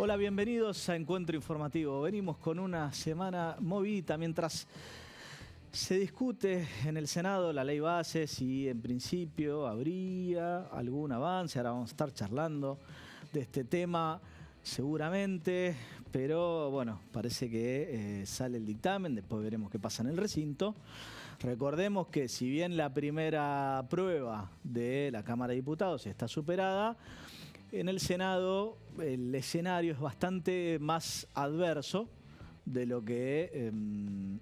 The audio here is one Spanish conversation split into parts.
Hola, bienvenidos a Encuentro Informativo. Venimos con una semana movida mientras se discute en el Senado la ley base, si en principio habría algún avance. Ahora vamos a estar charlando de este tema seguramente, pero bueno, parece que sale el dictamen, después veremos qué pasa en el recinto. Recordemos que si bien la primera prueba de la Cámara de Diputados está superada, en el Senado el escenario es bastante más adverso de lo que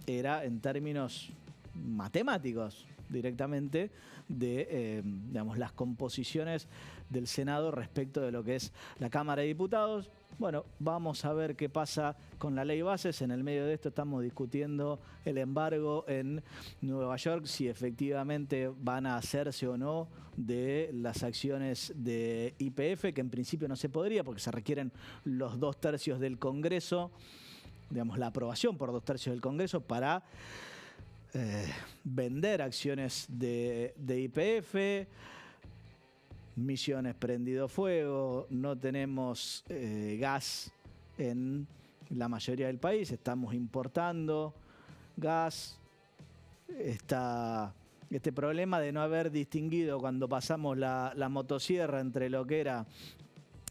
era en términos matemáticos directamente de digamos, las composiciones del Senado respecto de lo que es la Cámara de Diputados. Bueno, vamos a ver qué pasa con la ley bases. En el medio de esto estamos discutiendo el embargo en Nueva York, si efectivamente van a hacerse o no de las acciones de YPF, que en principio no se podría porque se requieren los 2/3 del Congreso, digamos, la aprobación por 2/3 del Congreso para vender acciones de YPF. Misiones prendido fuego, no tenemos gas en la mayoría del país, estamos importando gas. Está este problema de no haber distinguido cuando pasamos la motosierra entre lo que era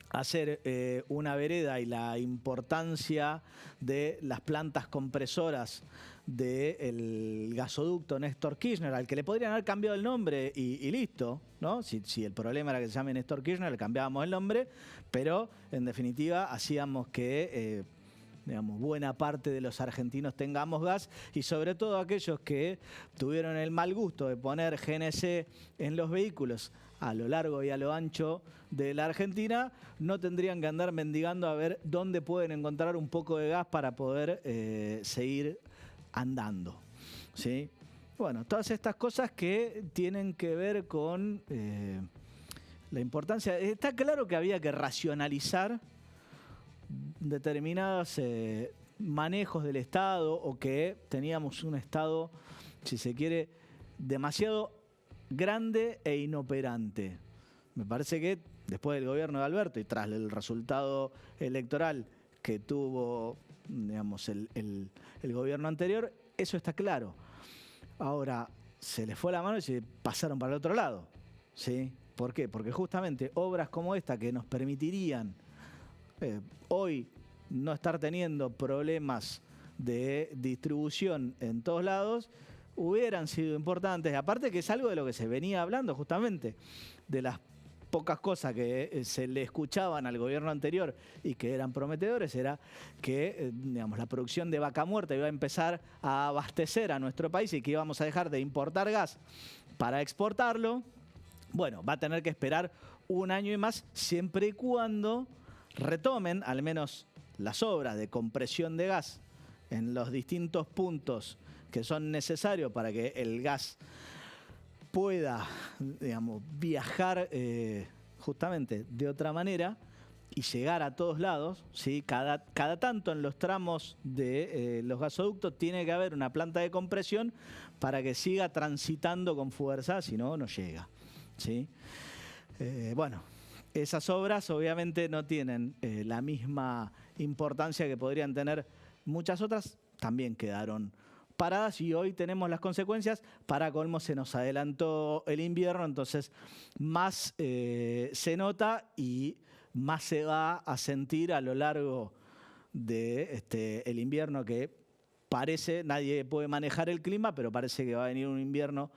hacer una vereda y la importancia de las plantas compresoras del gasoducto Néstor Kirchner, al que le podrían haber cambiado el nombre y listo, ¿no? Si el problema era que se llame Néstor Kirchner, le cambiábamos el nombre, pero en definitiva hacíamos que digamos, buena parte de los argentinos tengamos gas, y sobre todo aquellos que tuvieron el mal gusto de poner GNC en los vehículos a lo largo y a lo ancho de la Argentina, no tendrían que andar mendigando a ver dónde pueden encontrar un poco de gas para poder seguir andando, ¿sí? Bueno, todas estas cosas que tienen que ver con la importancia. Está claro que había que racionalizar determinados manejos del Estado, o que teníamos un Estado, si se quiere, demasiado grande e inoperante. Me parece que después del gobierno de Alberto y tras el resultado electoral que tuvo, digamos, el gobierno anterior, eso está claro. Ahora, se les fue la mano y se pasaron para el otro lado, ¿sí? ¿Por qué? Porque justamente obras como esta, que nos permitirían hoy no estar teniendo problemas de distribución en todos lados, hubieran sido importantes. Aparte que es algo de lo que se venía hablando justamente, de las pocas cosas que se le escuchaban al gobierno anterior y que eran prometedores, era que digamos, la producción de vaca muerta iba a empezar a abastecer a nuestro país y que íbamos a dejar de importar gas para exportarlo. Bueno, va a tener que esperar un año y más, siempre y cuando retomen al menos las obras de compresión de gas en los distintos puntos que son necesarios para que el gas pueda, digamos, viajar justamente de otra manera y llegar a todos lados, ¿sí? Cada tanto en los tramos de los gasoductos tiene que haber una planta de compresión para que siga transitando con fuerza, si no, no llega, ¿sí? Bueno, esas obras obviamente no tienen la misma importancia que podrían tener muchas otras, también quedaron paradas y hoy tenemos las consecuencias. Para colmo se nos adelantó el invierno, entonces más se nota y más se va a sentir a lo largo de el invierno, que parece, nadie puede manejar el clima, pero parece que va a venir un invierno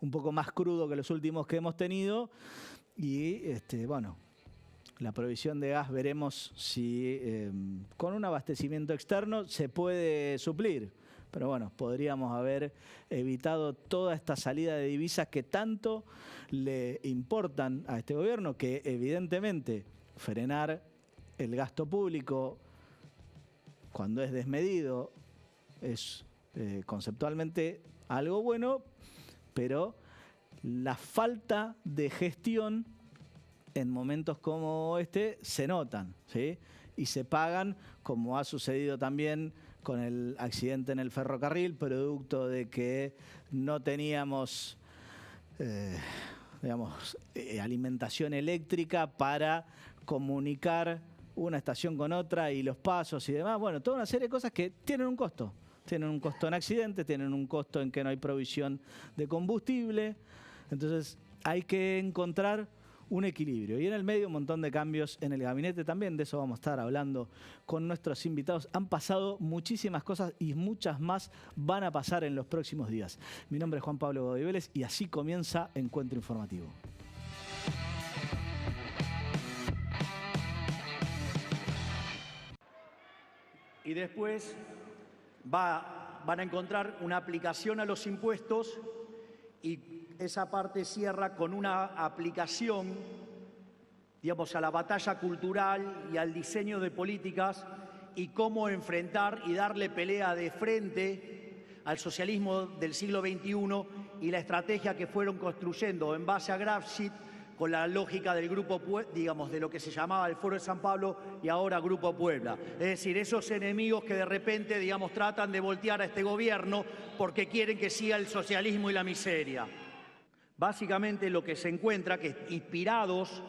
un poco más crudo que los últimos que hemos tenido. Y bueno, la provisión de gas veremos si con un abastecimiento externo se puede suplir. Pero bueno, podríamos haber evitado toda esta salida de divisas que tanto le importan a este gobierno, que evidentemente frenar el gasto público cuando es desmedido es conceptualmente algo bueno, pero la falta de gestión en momentos como este se notan, ¿sí? Y se pagan, como ha sucedido también con el accidente en el ferrocarril, producto de que no teníamos digamos, alimentación eléctrica para comunicar una estación con otra y los pasos y demás. Bueno, toda una serie de cosas que tienen un costo. Tienen un costo en accidentes, tienen un costo en que no hay provisión de combustible. Entonces hay que encontrar un equilibrio. Y en el medio un montón de cambios en el gabinete también. De eso vamos a estar hablando con nuestros invitados. Han pasado muchísimas cosas y muchas más van a pasar en los próximos días. Mi nombre es Juan Pablo Godoy Vélez y así comienza Encuentro Informativo. Y después van a encontrar una aplicación a los impuestos y esa parte cierra con una aplicación, digamos, a la batalla cultural y al diseño de políticas y cómo enfrentar y darle pelea de frente al socialismo del siglo XXI y la estrategia que fueron construyendo en base a Gramsci con la lógica del Grupo, digamos, de lo que se llamaba el Foro de San Pablo y ahora Grupo Puebla. Es decir, esos enemigos que de repente, digamos, tratan de voltear a este gobierno porque quieren que siga el socialismo y la miseria. Básicamente lo que se encuentra, que inspirados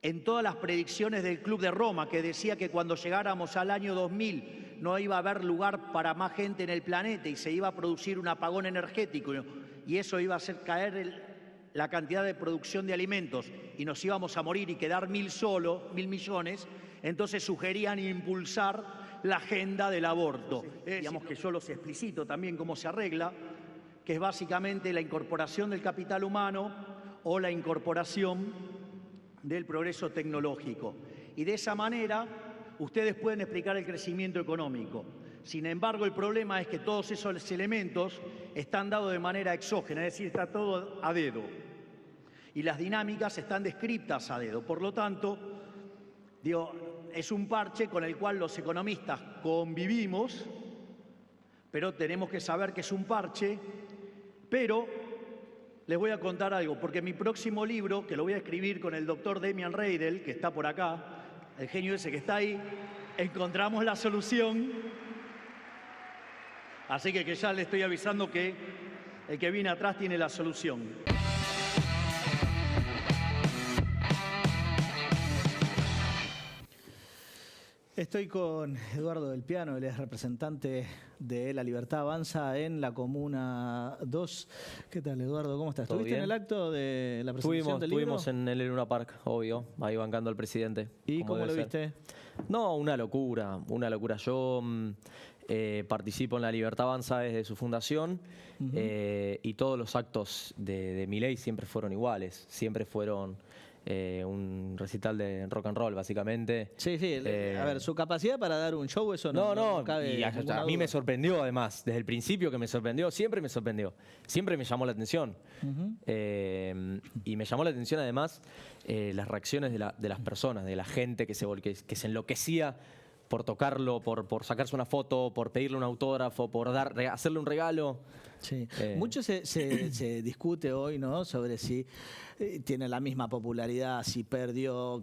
en todas las predicciones del Club de Roma, que decía que cuando llegáramos al año 2000 no iba a haber lugar para más gente en el planeta y se iba a producir un apagón energético y eso iba a hacer caer la cantidad de producción de alimentos y nos íbamos a morir y quedar 1.000 millones, entonces sugerían impulsar la agenda del aborto. Digamos que yo los explicito también cómo se arregla, que es básicamente la incorporación del capital humano o la incorporación del progreso tecnológico. Y de esa manera ustedes pueden explicar el crecimiento económico. Sin embargo, el problema es que todos esos elementos están dados de manera exógena, es decir, está todo a dedo. Y las dinámicas están descritas a dedo. Por lo tanto, digo, es un parche con el cual los economistas convivimos, pero tenemos que saber que es un parche. Pero les voy a contar algo, porque mi próximo libro, que lo voy a escribir con el doctor Demian Reidel, que está por acá, el genio ese que está ahí, encontramos la solución. Así que ya le estoy avisando que el que viene atrás tiene la solución. Estoy con Eduardo Del Piano, él es representante de La Libertad Avanza en la Comuna 2. ¿Qué tal, Eduardo? ¿Cómo estás? ¿Estuviste en el acto de la presentación del libro? Estuvimos en el Luna Park, obvio, ahí bancando al presidente. ¿Y cómo lo viste? No, una locura, una locura. Yo participo en La Libertad Avanza desde su fundación y todos los actos de Milei siempre fueron iguales, siempre fueron un recital de rock and roll, básicamente. Sí, sí. A ver, su capacidad para dar un show, eso no cabe. Y a mí me sorprendió, además, desde el principio que me sorprendió, siempre me llamó la atención. Y me llamó la atención, además, las reacciones de las personas, de la gente que se enloquecía por tocarlo, por sacarse una foto, por pedirle un autógrafo, por hacerle un regalo. Sí. Mucho se discute hoy, ¿no?, sobre si tiene la misma popularidad, si perdió,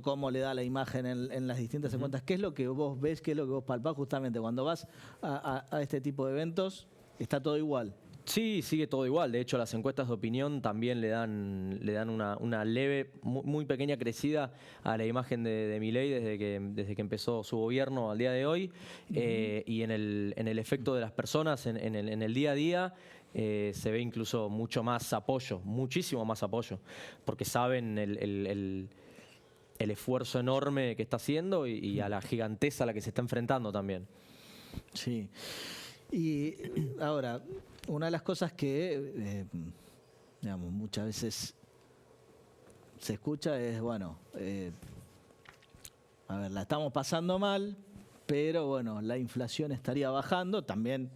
cómo le da la imagen en las distintas encuestas. ¿Qué es lo que vos ves, qué es lo que vos palpás justamente cuando vas a este tipo de eventos? ¿Está todo igual? Sí, sigue todo igual. De hecho, las encuestas de opinión también le dan una leve, muy pequeña crecida a la imagen de Milei desde que empezó su gobierno al día de hoy. Y en el efecto de las personas, en el día a día, se ve incluso mucho más apoyo, muchísimo más apoyo, porque saben el esfuerzo enorme que está haciendo y a la giganteza a la que se está enfrentando también. Sí. Y ahora, una de las cosas que digamos, muchas veces se escucha es, la estamos pasando mal, pero la inflación estaría bajando. También,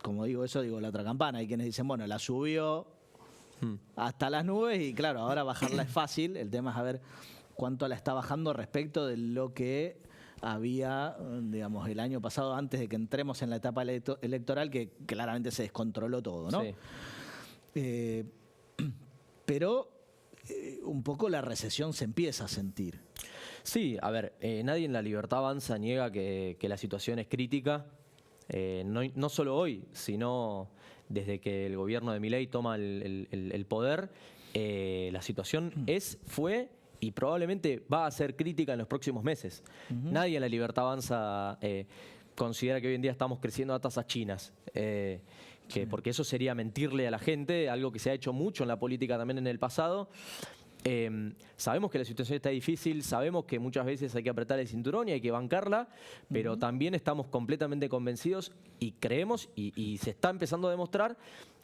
como digo eso, digo la otra campana. Hay quienes dicen, la subió hasta las nubes y claro, ahora bajarla es fácil. El tema es a ver cuánto la está bajando respecto de lo que había, digamos, el año pasado, antes de que entremos en la etapa electoral, que claramente se descontroló todo, ¿no? Sí. Pero un poco la recesión se empieza a sentir. Sí, a ver, nadie en La Libertad Avanza niega que la situación es crítica, no solo hoy, sino desde que el gobierno de Milei toma el poder. La situación fue y probablemente va a ser crítica en los próximos meses. Nadie en la Libertad Avanza considera que hoy en día estamos creciendo a tasas chinas. Porque eso sería mentirle a la gente, algo que se ha hecho mucho en la política también en el pasado. Sabemos que la situación está difícil, sabemos que muchas veces hay que apretar el cinturón y hay que bancarla, pero también estamos completamente convencidos y creemos, y se está empezando a demostrar,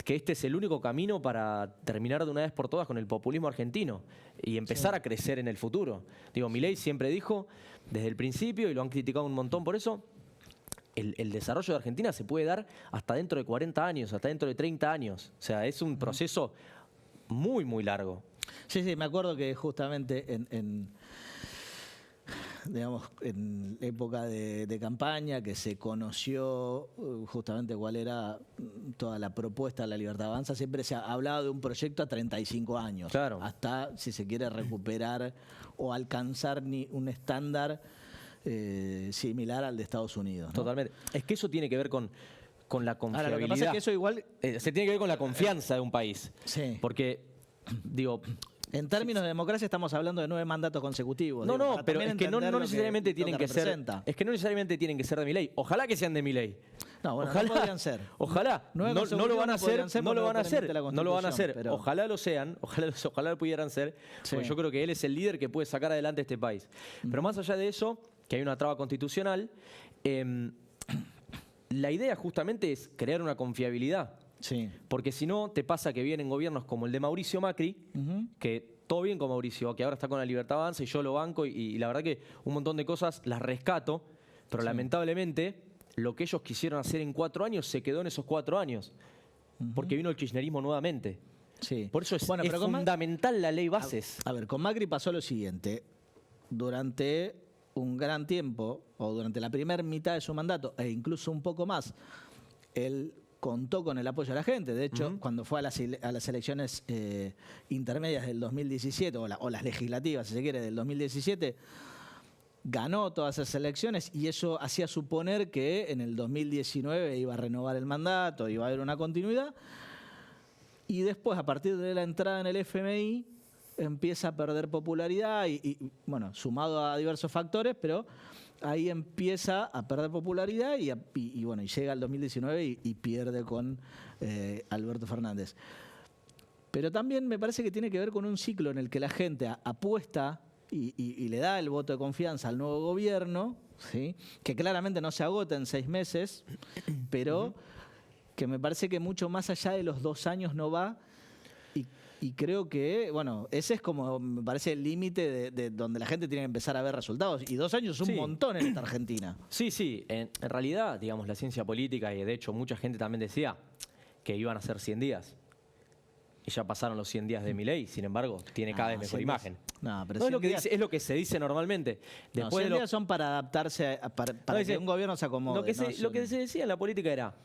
que este es el único camino para terminar de una vez por todas con el populismo argentino y empezar a crecer en el futuro. Digo, Milei siempre dijo desde el principio, y lo han criticado un montón por eso, el desarrollo de Argentina se puede dar hasta dentro de 40 años, hasta dentro de 30 años. O sea, es un proceso muy, muy largo. Sí, me acuerdo que justamente digamos, en época de campaña, que se conoció justamente cuál era toda la propuesta de la Libertad Avanza, siempre se ha hablado de un proyecto a 35 años, claro, hasta, si se quiere, recuperar o alcanzar un estándar similar al de Estados Unidos, ¿no? Totalmente. Es que eso tiene que ver con la confiabilidad. Ahora, lo que pasa es que eso igual... se tiene que ver con la confianza de un país. Sí. Porque, digo... En términos de democracia estamos hablando de 9 mandatos consecutivos. No, pero es que no necesariamente tienen que ser. Es que no necesariamente tienen que ser de Milei. Ojalá que sean de Milei. No, bueno, ojalá, no podrían ser. Ojalá. No lo van a hacer. No lo van a hacer. No lo van a hacer. Pero... Ojalá lo sean. Ojalá lo pudieran ser. Porque yo creo que él es el líder que puede sacar adelante este país. Pero más allá de eso, que hay una traba constitucional, la idea justamente es crear una confiabilidad. Sí. Porque si no, te pasa que vienen gobiernos como el de Mauricio Macri, que todo bien con Mauricio, que ahora está con la Libertad Avanza y yo lo banco y la verdad que un montón de cosas las rescato, pero lamentablemente lo que ellos quisieron hacer en 4 años se quedó en esos 4 años, porque vino el kirchnerismo nuevamente. Sí. Por eso es fundamental la ley bases. A ver, con Macri pasó lo siguiente. Durante un gran tiempo, o durante la primera mitad de su mandato, e incluso un poco más, él contó con el apoyo de la gente. De hecho, cuando fue a las elecciones intermedias del 2017, o las legislativas, si se quiere, del 2017, ganó todas esas elecciones y eso hacía suponer que en el 2019 iba a renovar el mandato, iba a haber una continuidad. Y después, a partir de la entrada en el FMI, empieza a perder popularidad y bueno, sumado a diversos factores, pero ahí empieza a perder popularidad y bueno, y llega al 2019 y pierde con Alberto Fernández. Pero también me parece que tiene que ver con un ciclo en el que la gente apuesta y le da el voto de confianza al nuevo gobierno, ¿sí? Que claramente no se agota en 6 meses, pero que me parece que mucho más allá de los 2 años no va. Y creo que, bueno, ese es como, me parece, el límite de donde la gente tiene que empezar a ver resultados. Y 2 años es un montón en esta Argentina. Sí. En realidad, digamos, la ciencia política, y de hecho mucha gente también decía que iban a ser 100 días. Y ya pasaron los 100 días de Milei, sin embargo, tiene cada vez mejor imagen. No, pero es lo que se dice normalmente. Después 100 días son para adaptarse, para que un gobierno se acomode. Lo que se decía en la política era...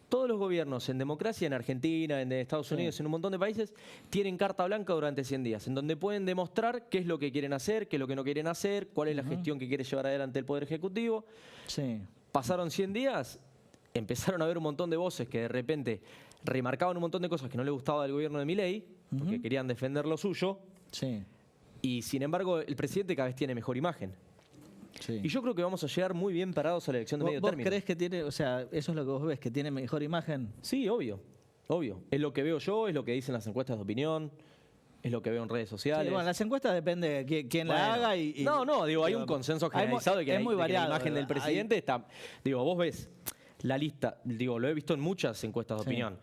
Todos los gobiernos en democracia, en Argentina, en Estados Unidos, en un montón de países, tienen carta blanca durante 100 días, en donde pueden demostrar qué es lo que quieren hacer, qué es lo que no quieren hacer, cuál es la gestión que quiere llevar adelante el Poder Ejecutivo. Sí. Pasaron 100 días, empezaron a haber un montón de voces que de repente remarcaban un montón de cosas que no les gustaba del gobierno de Milei, porque querían defender lo suyo. Sí. Y sin embargo, el presidente cada vez tiene mejor imagen. Sí. Y yo creo que vamos a llegar muy bien parados a la elección de medio término. ¿Vos crees que tiene, o sea, eso es lo que vos ves, que tiene mejor imagen? Sí, obvio. Es lo que veo yo, es lo que dicen las encuestas de opinión, es lo que veo en redes sociales. Sí, bueno, las encuestas depende de quién la haga y... digo, hay un consenso generalizado de que, muy variado, la imagen del presidente está... Digo, vos ves la lista, digo, lo he visto en muchas encuestas de opinión.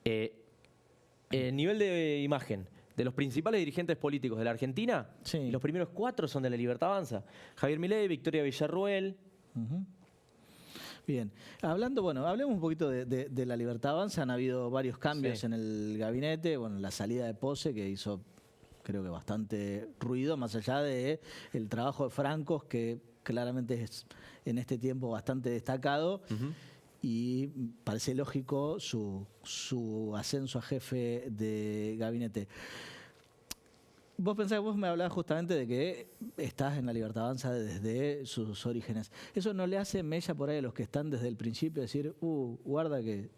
El nivel de imagen de los principales dirigentes políticos de la Argentina, los primeros 4 son de la Libertad Avanza. Javier Milei, Victoria Villarruel. Bien. Hablemos un poquito de la Libertad Avanza. Han habido varios cambios en el gabinete. Bueno, la salida de Pose, que hizo, creo que bastante ruido, más allá de el trabajo de Francos, que claramente es en este tiempo bastante destacado. Y parece lógico su ascenso a jefe de gabinete. Vos me hablabas justamente de que estás en la Libertad Avanza desde sus orígenes. ¿Eso no le hace mella por ahí a los que están desde el principio decir, guarda que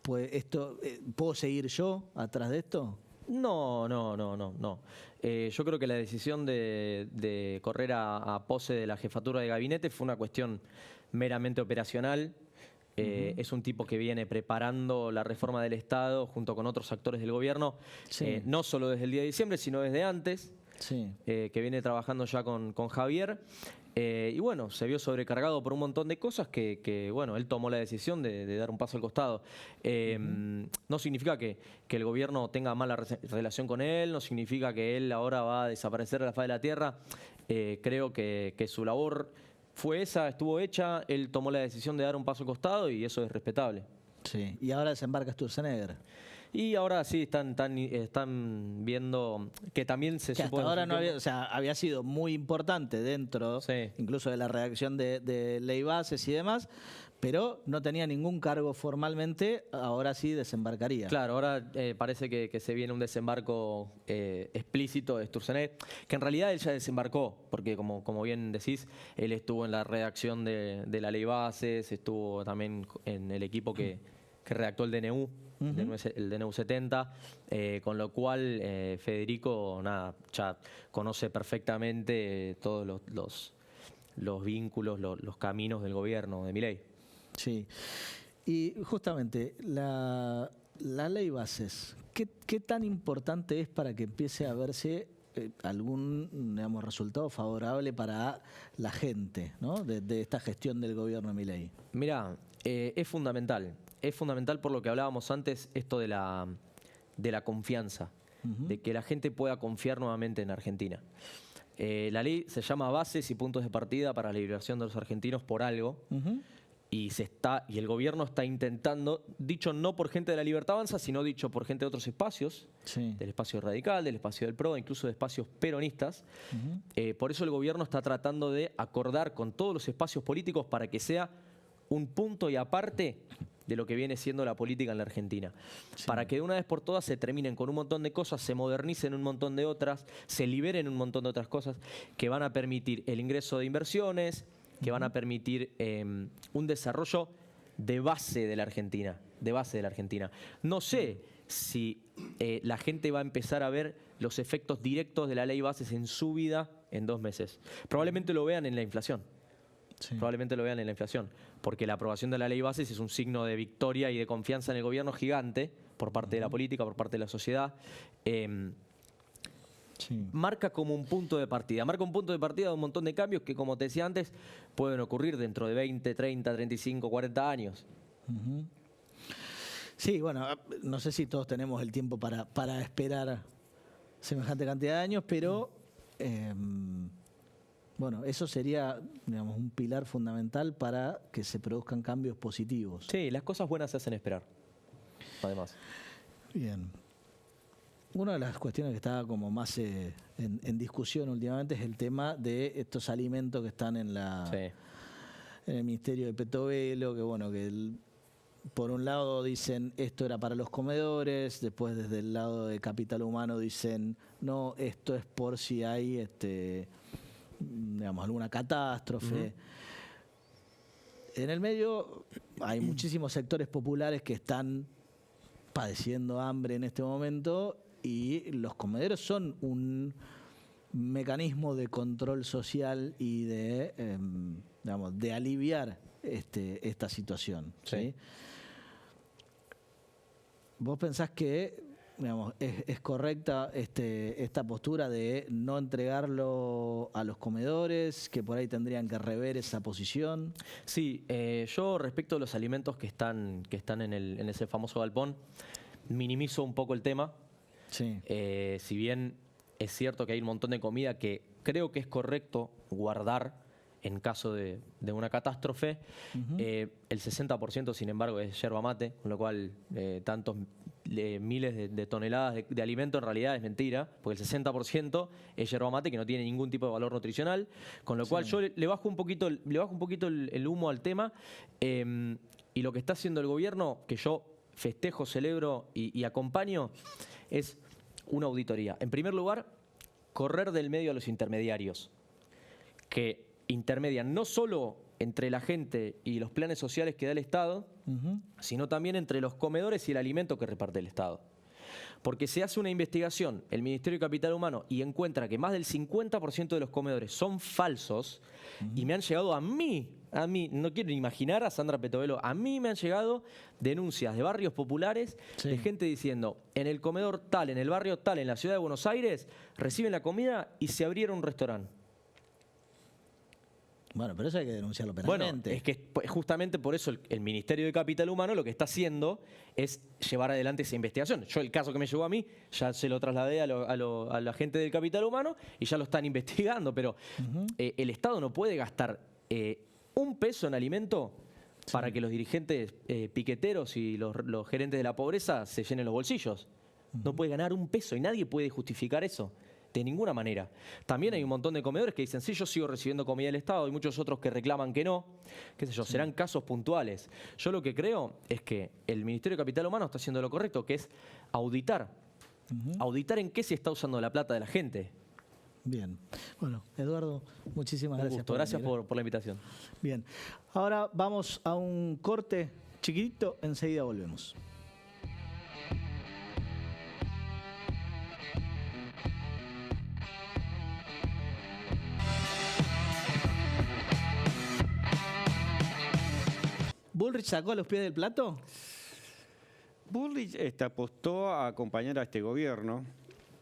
pues esto, ¿puedo seguir yo atrás de esto? No. Yo creo que la decisión de correr a pose de la jefatura de gabinete fue una cuestión meramente operacional. Es un tipo que viene preparando la reforma del Estado junto con otros actores del gobierno, Sí. no solo desde el día de diciembre, sino desde antes, Sí. que viene trabajando ya con Javier. Y bueno, se vio sobrecargado por un montón de cosas que bueno, él tomó la decisión de dar un paso al costado. No significa que el gobierno tenga mala relación con él, no significa que él ahora va a desaparecer de la faz de la tierra. Creo que su labor fue esa, estuvo hecha, él tomó la decisión de dar un paso al costado y eso es respetable. Sí. Y ahora desembarca Sturzenegger. Y ahora sí están viendo que también se Que supo... hasta ahora no había, o sea, había sido muy importante dentro, Sí. incluso de la redacción de ley bases y demás, pero no tenía ningún cargo formalmente, ahora sí desembarcaría. Claro, ahora parece que se viene un desembarco explícito de Sturzenegger, que en realidad él ya desembarcó, porque como bien decís, él estuvo en la redacción de la ley bases, estuvo también en el equipo que redactó el DNU, el DNU 70, con lo cual Federico ya conoce perfectamente todos los vínculos, los caminos del gobierno de Milei. Sí. Y justamente la ley bases, ¿qué tan importante es para que empiece a verse algún, digamos, resultado favorable para la gente, ¿no? de esta gestión del gobierno de Milei? Mirá, es fundamental. Es fundamental por lo que hablábamos antes, esto de la confianza, de que la gente pueda confiar nuevamente en Argentina. La ley se llama Bases y Puntos de Partida para la Liberación de los Argentinos por algo, y el gobierno está intentando, dicho no por gente de la Libertad Avanza, sino dicho por gente de otros espacios, Sí. del espacio radical, del espacio del PRO, incluso de espacios peronistas. Por eso el gobierno está tratando de acordar con todos los espacios políticos para que sea un punto y aparte de lo que viene siendo la política en la Argentina. Sí. Para que de una vez por todas se terminen con un montón de cosas, se modernicen un montón de otras, se liberen un montón de otras cosas que van a permitir el ingreso de inversiones, que van a permitir un desarrollo de base de la Argentina, No sé si la gente va a empezar a ver los efectos directos de la ley bases en su vida en 2 meses. Probablemente lo vean en la inflación. Sí. Probablemente lo vean en la inflación, porque la aprobación de la ley bases es un signo de victoria y de confianza en el gobierno gigante por parte de la política, por parte de la sociedad. Sí. Marca como un punto de partida, de un montón de cambios que, como te decía antes, pueden ocurrir dentro de 20, 30, 35, 40 años. Sí, bueno, no sé si todos tenemos el tiempo para esperar semejante cantidad de años, pero bueno, eso sería, digamos, un pilar fundamental para que se produzcan cambios positivos. Sí, las cosas buenas se hacen esperar, además. Bien. Una de las cuestiones que está como más en discusión últimamente es el tema de estos alimentos que están en el Ministerio de Petovelo, que bueno, por un lado dicen esto era para los comedores, después desde el lado de Capital Humano dicen no, esto es por si hay digamos, alguna catástrofe. En el medio hay muchísimos sectores populares que están padeciendo hambre en este momento y los comederos son un mecanismo de control social y digamos, de aliviar esta situación. ¿sí? ¿Vos pensás que, digamos, es correcta esta postura de no entregarlo a los comedores, que por ahí tendrían que rever esa posición? Sí, yo respecto a los alimentos que están en ese famoso galpón, minimizo un poco el tema. Sí. Si bien es cierto que hay un montón de comida que creo que es correcto guardar en caso de una catástrofe, el 60% sin embargo es yerba mate, con lo cual tantos miles de toneladas de alimento en realidad es mentira, porque el 60% es yerba mate que no tiene ningún tipo de valor nutricional, con lo cual yo le bajo un poquito el humo al tema, y lo que está haciendo el gobierno, que yo festejo, celebro y acompaño, es una auditoría. En primer lugar, correr del medio a los intermediarios, que intermedian no solo entre la gente y los planes sociales que da el Estado, sino también entre los comedores y el alimento que reparte el Estado. porque se hace una investigación, el Ministerio de Capital Humano, y encuentra que más del 50% de los comedores son falsos, y me han llegado a mí, no quiero ni imaginar a Sandra Petovelo, a mí me han llegado denuncias de barrios populares de gente diciendo, en el comedor tal, en el barrio tal, en la ciudad de Buenos Aires, reciben la comida y se abrieron un restaurante. Bueno, pero eso hay que denunciarlo penalmente. Bueno, es que justamente por eso el Ministerio de Capital Humano lo que está haciendo es llevar adelante esa investigación. Yo el caso que me llegó a mí ya se lo trasladé a la gente del Capital Humano y ya lo están investigando, pero el Estado no puede gastar un peso en alimento para que los dirigentes piqueteros y los gerentes de la pobreza se llenen los bolsillos. No puede ganar un peso y nadie puede justificar eso. De ninguna manera. También hay un montón de comedores que dicen, sí, yo sigo recibiendo comida del Estado, y muchos otros que reclaman que no, qué sé yo, serán casos puntuales. Yo lo que creo es que el Ministerio de Capital Humano está haciendo lo correcto, que es auditar. Auditar en qué se está usando la plata de la gente. Bien. Bueno, Eduardo, muchísimas gracias. Un gusto. Gracias por la invitación. Bien. Ahora vamos a un corte chiquitito, enseguida volvemos. ¿Bullrich sacó a los pies del plato? Bullrich apostó a acompañar a este gobierno,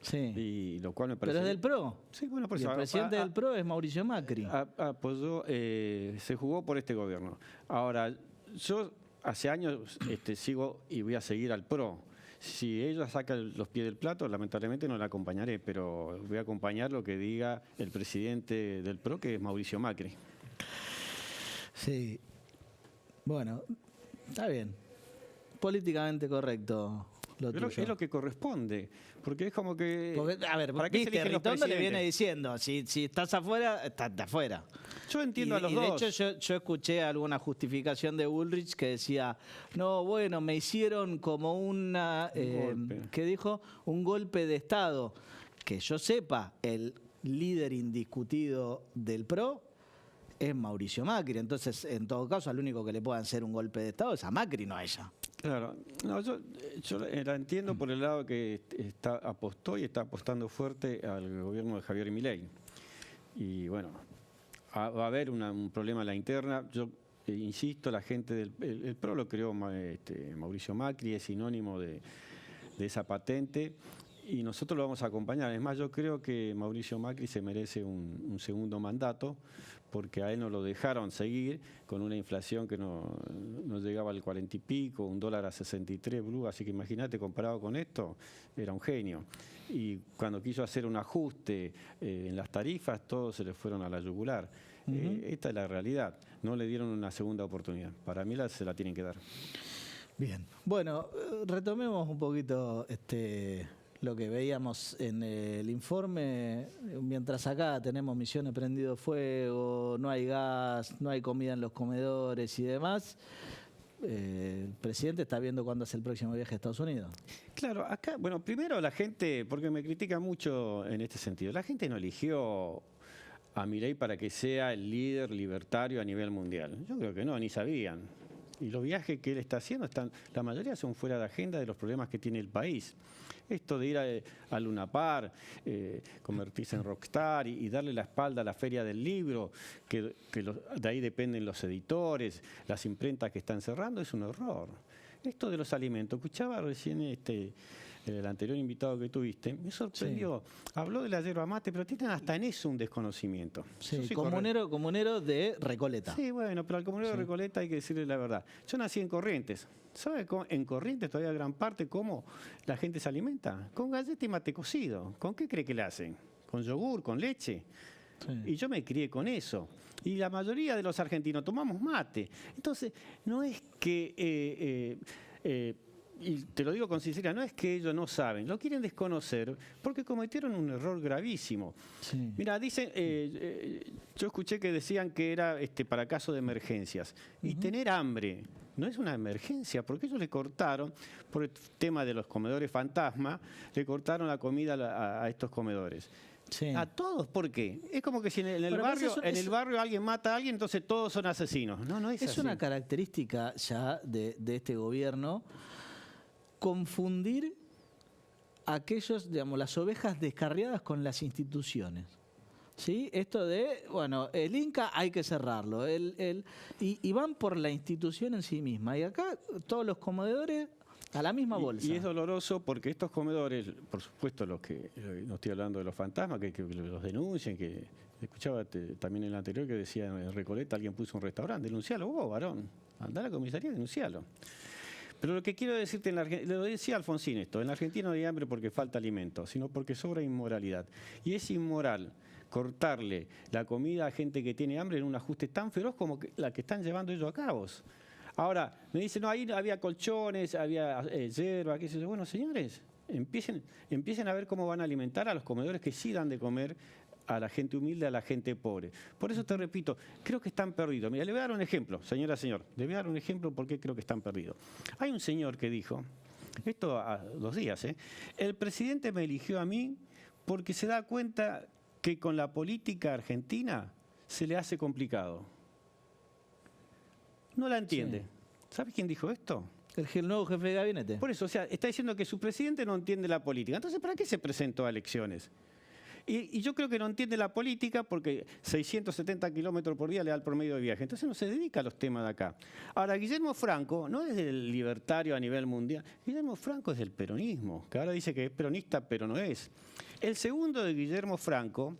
Sí. y lo cual me parece... ¿Pero es del PRO? Sí, bueno, por Y eso... el presidente del PRO es Mauricio Macri. Apoyó, se jugó por este gobierno. Ahora, yo hace años sigo y voy a seguir al PRO. Si ella saca los pies del plato, lamentablemente no la acompañaré, pero voy a acompañar lo que diga el presidente del PRO, que es Mauricio Macri. Sí. Bueno, está bien. Políticamente correcto lo Pero tuyo. es lo que corresponde, porque es como que... Porque, a ver, ¿para qué se viste, eligen los Ritondo le presidentes? viene diciendo, si estás afuera, estás de afuera. Yo entiendo a los de dos. hecho, yo escuché alguna justificación de Bullrich que decía, no, bueno, me hicieron como una... golpe. ¿qué dijo? Un golpe de Estado. Que yo sepa, el líder indiscutido del PRO es Mauricio Macri. Entonces, en todo caso, al único que le puedan hacer un golpe de Estado es a Macri, no a ella. Claro, no, yo la entiendo por el lado que apostó y está apostando fuerte al gobierno de Javier Milei. Y bueno, va a haber un problema en la interna. Yo insisto, la gente del PRO lo creó Mauricio Macri, es sinónimo de esa patente. Y nosotros lo vamos a acompañar. Es más, yo creo que Mauricio Macri se merece un segundo mandato, porque a él no lo dejaron seguir con una inflación que no llegaba al 40 y pico, un dólar a 63 blue, así que imagínate, comparado con esto, era un genio. Y cuando quiso hacer un ajuste en las tarifas, todos se le fueron a la yugular. Esta es la realidad. No le dieron una segunda oportunidad. Para mí se la tienen que dar. Bien. Bueno, retomemos un poquito lo que veíamos en el informe. Mientras acá tenemos Misiones prendido fuego, no hay gas, no hay comida en los comedores y demás, el presidente está viendo cuándo hace el próximo viaje a Estados Unidos. Claro, acá, bueno, primero la gente, porque me critica mucho en este sentido, la gente no eligió a Milei para que sea el líder libertario a nivel mundial. Yo creo que no, ni sabían. Y los viajes que él está haciendo, la mayoría son fuera de agenda de los problemas que tiene el país. Esto de ir a Luna Park, convertirse en rockstar y darle la espalda a la Feria del Libro, que de ahí dependen los editores, las imprentas que están cerrando, es un horror. Esto de los alimentos, escuchaba recién el anterior invitado que tuviste, me sorprendió. Sí. Habló de la yerba mate, pero tienen hasta en eso un desconocimiento. Sí, comunero de Recoleta. Sí, bueno, pero al comunero de Recoleta hay que decirle la verdad. Yo nací en Corrientes. ¿Sabe en Corrientes todavía gran parte cómo la gente se alimenta? Con galleta y mate cocido. ¿Con qué cree que le hacen? ¿Con yogur, con leche? Sí. Y yo me crié con eso. Y la mayoría de los argentinos tomamos mate. Entonces, no es que... y te lo digo con sinceridad, no es que ellos no saben, lo quieren desconocer porque cometieron un error gravísimo. Sí. Mira, dicen, yo escuché que decían que era para caso de emergencias. Y tener hambre no es una emergencia, porque ellos le cortaron, por el tema de los comedores fantasma, le cortaron la comida a estos comedores. Sí. A todos, ¿por qué? Es como que si en el barrio alguien mata a alguien, entonces todos son asesinos. No es así. Es una característica ya de este gobierno confundir aquellos, digamos, las ovejas descarriadas con las instituciones. ¿Sí? Esto de, bueno, el Inca hay que cerrarlo. Y van por la institución en sí misma. Y acá todos los comedores a la misma bolsa. Y es doloroso porque estos comedores, por supuesto, no estoy hablando de los fantasmas, que los denuncien, que escuchaba también en el anterior que decía en Recoleta alguien puso un restaurante, denuncialo vos, varón. Andá a la comisaría, denuncialo. Pero lo que quiero decirte, lo decía Alfonsín esto, en la Argentina no hay hambre porque falta alimento, sino porque sobra inmoralidad. Y es inmoral cortarle la comida a gente que tiene hambre en un ajuste tan feroz como la que están llevando ellos a cabo. Ahora, me dicen, no, ahí había colchones, había hierba, qué sé yo. Bueno, señores, empiecen a ver cómo van a alimentar a los comedores que sí dan de comer a la gente humilde, a la gente pobre. Por eso te repito, creo que están perdidos. Mira, le voy a dar un ejemplo, señor, le voy a dar un ejemplo por qué creo que están perdidos. Hay un señor que dijo, esto a 2 días, el presidente me eligió a mí porque se da cuenta que con la política argentina se le hace complicado. No la entiende. Sí. ¿Sabes quién dijo esto? El nuevo jefe de gabinete. Por eso, o sea, está diciendo que su presidente no entiende la política. Entonces, ¿para qué se presentó a elecciones? Y yo creo que no entiende la política porque 670 kilómetros por día le da el promedio de viaje. Entonces no se dedica a los temas de acá. Ahora, Guillermo Franco no es del libertario a nivel mundial. Guillermo Franco es del peronismo, que ahora dice que es peronista, pero no es. El segundo de Guillermo Franco,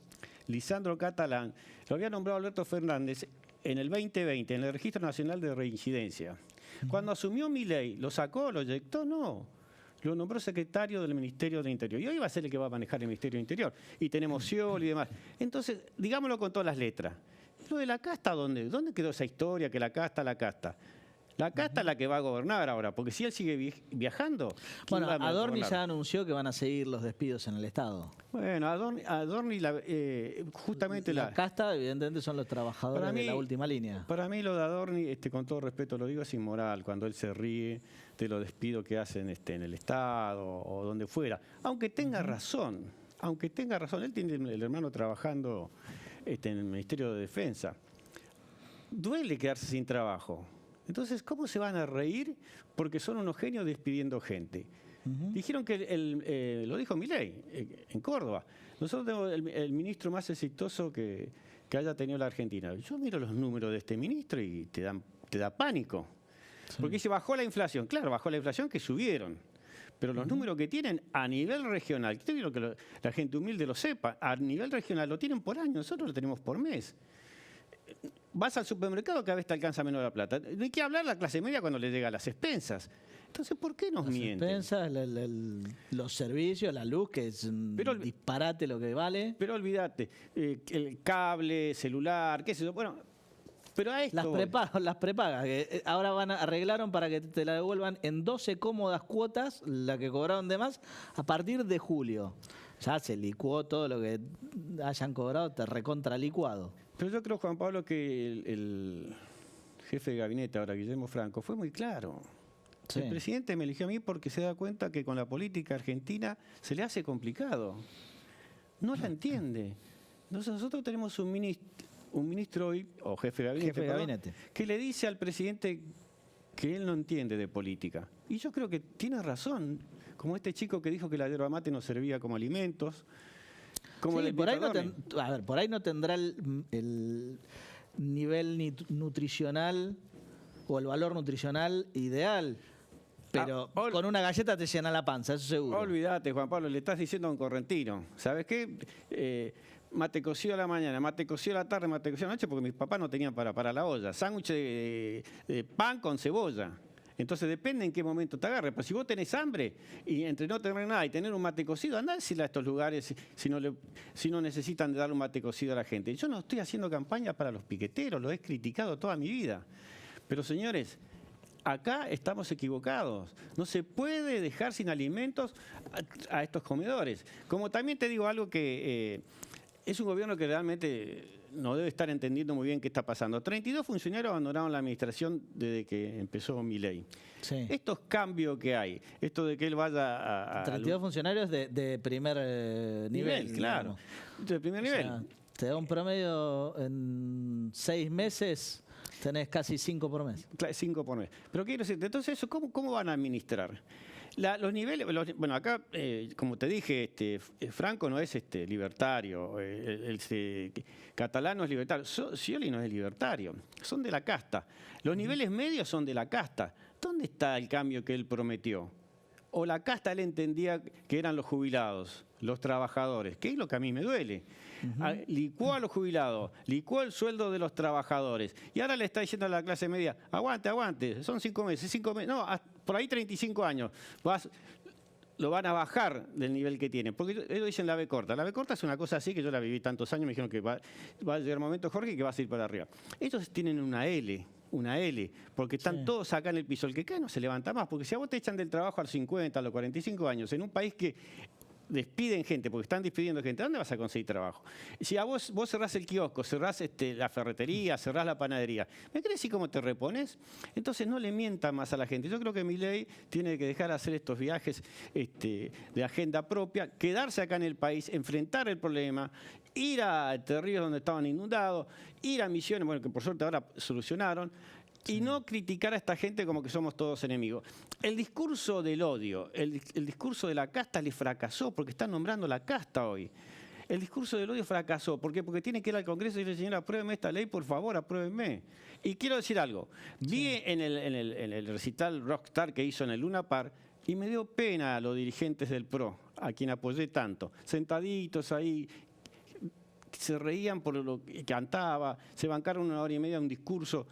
Lisandro Catalán, lo había nombrado Alberto Fernández en el 2020, en el Registro Nacional de Reincidencia. Cuando asumió Milei, ¿lo sacó, lo eyectó? No. Lo nombró secretario del Ministerio del Interior. Y hoy va a ser el que va a manejar el Ministerio del Interior. Y tenemos Scioli y demás. Entonces, digámoslo con todas las letras. Lo de la casta, ¿dónde quedó esa historia que la casta? La casta es la que va a gobernar ahora, porque si él sigue viajando... Bueno, Adorni ya anunció que van a seguir los despidos en el Estado. Bueno, Adorni justamente la casta, evidentemente, son los trabajadores de la última línea. Para mí lo de Adorni, con todo respeto lo digo, es inmoral, cuando él se ríe de los despidos que hacen en el Estado o donde fuera. Aunque tenga razón, él tiene el hermano trabajando en el Ministerio de Defensa. Duele quedarse sin trabajo. Entonces, ¿cómo se van a reír? Porque son unos genios despidiendo gente. Dijeron que, lo dijo Milei, en Córdoba, nosotros tenemos el ministro más exitoso que haya tenido la Argentina. Yo miro los números de este ministro y te da pánico. Sí. Porque dice, bajó la inflación. Claro, bajó la inflación que subieron. Pero los números que tienen a nivel regional, quiero que la gente humilde lo sepa, a nivel regional lo tienen por año, nosotros lo tenemos por mes. Vas al supermercado, cada vez te alcanza menos la plata. No hay que hablar la clase media cuando le llega a las expensas. Entonces, ¿por qué nos mienten? Las expensas, los servicios, la luz, que es un disparate lo que vale. Pero olvídate, el cable, celular, qué sé yo. Bueno, pero a esto... Las prepagas, que ahora arreglaron para que te la devuelvan en 12 cómodas cuotas, la que cobraron de más, a partir de julio. Ya se licuó todo lo que hayan cobrado, te recontra licuado. Pero yo creo, Juan Pablo, que el jefe de gabinete, ahora Guillermo Franco, fue muy claro. Sí. El presidente me eligió a mí porque se da cuenta que con la política argentina se le hace complicado. No la entiende. Entonces nosotros tenemos un ministro hoy, o jefe de gabinete, que le dice al presidente que él no entiende de política. Y yo creo que tiene razón. Como este chico que dijo que la yerba mate no servía como alimentos. Como sí, por ahí no tendrá el nivel nutricional o el valor nutricional ideal, pero con una galleta te llena la panza, eso seguro. Olvídate, Juan Pablo, le estás diciendo a un correntino, ¿sabes qué? Mate cocido a la mañana, mate cocido a la tarde, mate cocido a la noche, porque mis papás no tenían para la olla. Sándwich de pan con cebolla. Entonces depende en qué momento te agarre. Pero si vos tenés hambre y entre no tener nada y tener un mate cocido, andá a decirle a estos lugares si no necesitan de darle un mate cocido a la gente. Yo no estoy haciendo campaña para los piqueteros, lo he criticado toda mi vida. Pero señores, acá estamos equivocados. No se puede dejar sin alimentos a estos comedores. Como también te digo algo que es un gobierno que realmente no debe estar entendiendo muy bien qué está pasando. 32 funcionarios abandonaron la administración desde que empezó Milei. Sí. Estos cambios que hay, esto de que él vaya a 32 funcionarios de primer nivel. Claro, de primer nivel. Sea, te da un promedio en 6 meses, tenés casi 5 por mes. 5 por mes. Pero quiero decirte, entonces, ¿eso cómo van a administrar? Los niveles, bueno, acá, como te dije, Franco no es libertario, Catalán no es libertario, Scioli no es libertario, son de la casta. Los niveles medios son de la casta. ¿Dónde está el cambio que él prometió? O la casta él entendía que eran los jubilados, los trabajadores, que es lo que a mí me duele. Licuó a los jubilados, licuó el sueldo de los trabajadores y ahora le está diciendo a la clase media, aguante, son 5 meses, no, por ahí 35 años, lo van a bajar del nivel que tiene, porque ellos dicen la B corta. La B corta es una cosa así que yo la viví tantos años, me dijeron que va a llegar un momento, Jorge, que vas a ir para arriba. Ellos tienen una L, porque están todos acá en el piso. El que cae no se levanta más, porque si a vos te echan del trabajo a los 50, a los 45 años, en un país que despiden gente, porque están despidiendo gente, ¿dónde vas a conseguir trabajo? Si a vos cerrás el kiosco, cerrás la ferretería, cerrás la panadería, ¿me querés decir cómo te repones? Entonces no le mientan más a la gente. Yo creo que Milei tiene que dejar de hacer estos viajes de agenda propia, quedarse acá en el país, enfrentar el problema, ir a Ríos donde estaban inundados, ir a Misiones, bueno, que por suerte ahora solucionaron, y no criticar a esta gente como que somos todos enemigos. El discurso del odio, el discurso de la casta le fracasó, porque están nombrando la casta hoy. El discurso del odio fracasó. ¿Por qué? Porque tiene que ir al Congreso y decir, señora, apruébeme esta ley, por favor, apruébeme. Y quiero decir algo. Vi en el recital Rockstar que hizo en el Luna Park, y me dio pena a los dirigentes del PRO, a quien apoyé tanto, sentaditos ahí, se reían por lo que cantaba, se bancaron 1 hora y media un discurso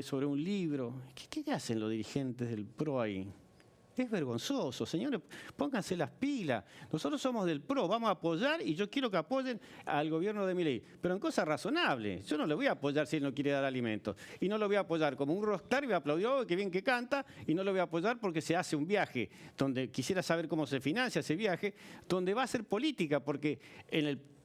sobre un libro. ¿Qué hacen los dirigentes del PRO ahí? Es vergonzoso, señores, pónganse las pilas. Nosotros somos del PRO, vamos a apoyar y yo quiero que apoyen al gobierno de Milei, pero en cosas razonables. Yo no le voy a apoyar si él no quiere dar alimentos. Y no lo voy a apoyar como un rockstar y voy a aplaudir, oh, qué bien que canta, y no lo voy a apoyar porque se hace un viaje, donde quisiera saber cómo se financia ese viaje, donde va a ser política, porque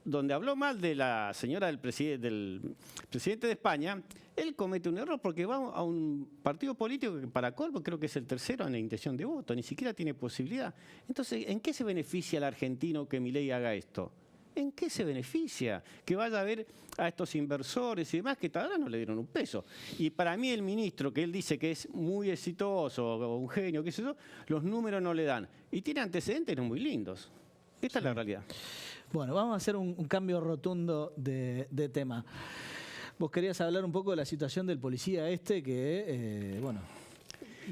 donde habló mal de la señora del presidente de España, él comete un error porque va a un partido político que para colmo creo que es el tercero en la intención de voto, ni siquiera tiene posibilidad. Entonces, ¿en qué se beneficia el argentino que Milei haga esto? ¿En qué se beneficia? Que vaya a ver a estos inversores y demás que hasta ahora no le dieron un peso. Y para mí el ministro, que él dice que es muy exitoso o un genio, qué sé yo, los números no le dan. Y tiene antecedentes no muy lindos. Esta es la realidad. Bueno, vamos a hacer un cambio rotundo de tema. Vos querías hablar un poco de la situación del policía que,